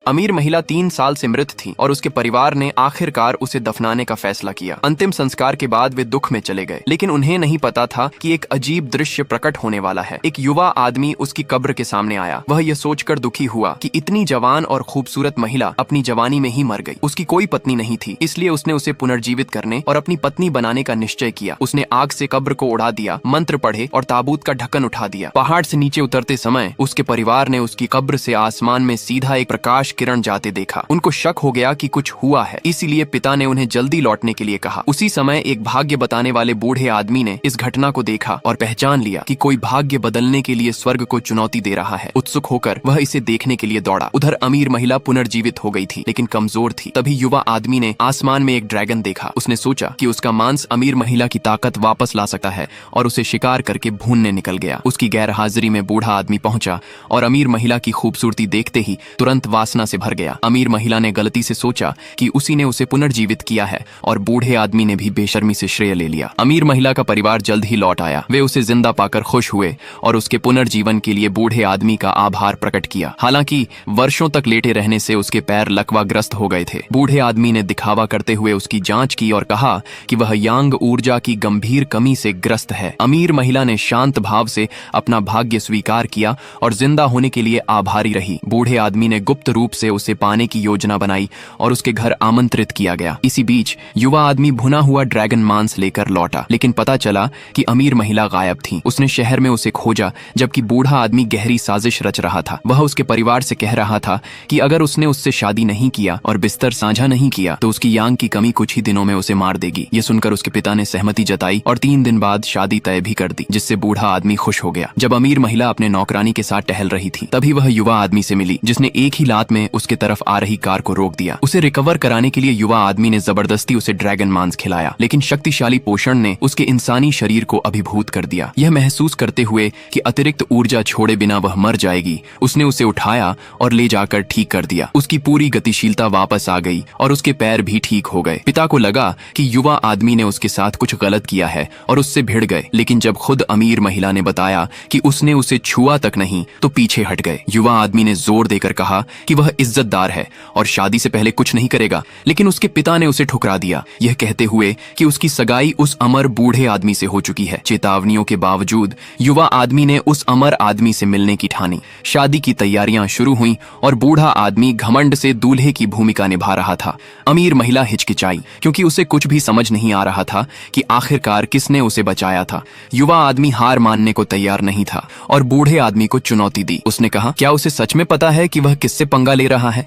अमीर महिला 3 साल से मृत थी और उसके परिवार ने आखिरकार उसे दफनाने का फैसला किया। अंतिम संस्कार के बाद वे दुख में चले गए, लेकिन उन्हें नहीं पता था कि एक अजीब दृश्य प्रकट होने वाला है। एक युवा आदमी उसकी कब्र के सामने आया। वह यह सोचकर दुखी हुआ कि इतनी जवान और खूबसूरत महिला अपनी जवानी में ही मर गई। उसकी कोई पत्नी नहीं थी, इसलिए उसने उसे पुनर्जीवित करने और अपनी पत्नी बनाने का निश्चय किया। उसने आग से कब्र को उड़ा दिया, मंत्र पढ़े और ताबूत का ढक्कन उठा दिया। पहाड़ से नीचे उतरते समय उसके परिवार ने उसकी कब्र से आसमान में सीधा एक प्रकाश किरण जाते देखा। उनको शक हो गया कि कुछ हुआ है, इसीलिए पिता ने उन्हें जल्दी लौटने के लिए कहा। उसी समय एक भाग्य बताने वाले बूढ़े आदमी ने इस घटना को देखा और पहचान लिया कि कोई भाग्य बदलने के लिए स्वर्ग को चुनौती दे रहा है। उत्सुक होकर वह इसे देखने के लिए दौड़ा। उधर अमीर महिला पुनर्जीवित हो गई थी, लेकिन कमजोर थी। तभी युवा आदमी ने आसमान में एक ड्रैगन देखा। उसने सोचा कि उसका मांस अमीर महिला की ताकत वापस ला सकता है और उसे शिकार करके भूनने निकल गया। उसकी गैर हाजिरी में बूढ़ा आदमी पहुंचा और अमीर महिला की खूबसूरती देखते ही तुरंत वासना से भर गया। अमीर महिला ने गलती से सोचा कि उसी ने उसे पुनर्जीवित किया है और बूढ़े आदमी ने भी बेशर्मी से श्रेय ले लिया। अमीर महिला का परिवार जल्द ही लौट आया। वे उसे जिंदा पाकर खुश हुए और उसके पुनर्जीवन के लिए बूढ़े आदमी का आभार प्रकट किया। हालांकि वर्षों तक लेटे रहने से उसके पैर लकवाग्रस्त हो गए थे। बूढ़े आदमी ने दिखावा करते हुए उसकी जांच की और कहा कि वह यांग ऊर्जा की गंभीर कमी से ग्रस्त है। अमीर महिला ने शांत भाव से अपना भाग्य स्वीकार किया और जिंदा होने के लिए आभारी रही। बूढ़े आदमी ने गुप्त रूप से उसे पाने की योजना बनाई और उसके घर आमंत्रित किया गया। इसी बीच युवा आदमी भुना हुआ ड्रैगन मांस लेकर लौटा, लेकिन पता चला कि अमीर महिला गायब थी। उसने शहर में उसे खोजा, जबकि बूढ़ा आदमी गहरी साजिश रच रहा था। वह उसके परिवार से कह रहा था कि अगर उसने उससे शादी नहीं किया और बिस्तर साझा नहीं किया तो उसकी यांग की कमी कुछ ही दिनों में उसे मार देगी। ये सुनकर उसके पिता ने सहमति जताई और 3 दिन बाद शादी तय भी कर दी, जिससे बूढ़ा आदमी खुश हो गया। जब अमीर महिला अपने नौकरानी के साथ टहल रही थी, तभी वह युवा आदमी से मिली, जिसने एक ही लात में उसके तरफ आ रही कार को रोक दिया। उसे रिकवर कराने के लिए युवा आदमी ने जबरदस्ती उसे ड्रैगन मांस खिलाया, लेकिन शक्तिशाली पोषण ने उसके इंसानी शरीर को अभिभूत कर दिया। यह महसूस करते हुए कि अतिरिक्त ऊर्जा छोड़े बिना वह मर जाएगी, उसने उसे उठाया और ले जाकर ठीक कर दिया। उसकी पूरी गतिशीलता वापस आ गई और उसके पैर भी ठीक हो गए। पिता को लगा कि युवा आदमी ने उसके साथ कुछ गलत किया है और उससे भिड़ गए, लेकिन जब खुद अमीर महिला ने बताया कि उसने उसे छुआ तक नहीं तो पीछे हट गए। युवा आदमी ने जोर देकर कहा कि वह इज्जतदार है और शादी से पहले कुछ नहीं करेगा, लेकिन उसके पिता ने उसे ठुकरा दिया, यह कहते हुए कि उसकी सगाई उस अमर बूढ़े आदमी से हो चुकी है। चेतावनियों के बावजूद युवा आदमी ने उस अमर आदमी से मिलने की ठानी। शादी की तैयारियां शुरू हुई और बूढ़ा आदमी घमंड से दूल्हे की भूमिका निभा रहा था। अमीर महिला हिचकिचाई, क्योंकि उसे कुछ भी समझ नहीं आ रहा था कि आखिरकार किसने उसे बचाया था। युवा आदमी हार मानने को तैयार नहीं था और बूढ़े आदमी को चुनौती दी। उसने कहा, क्या उसे सच में पता है कि वह किससे पंगा ले रहा है?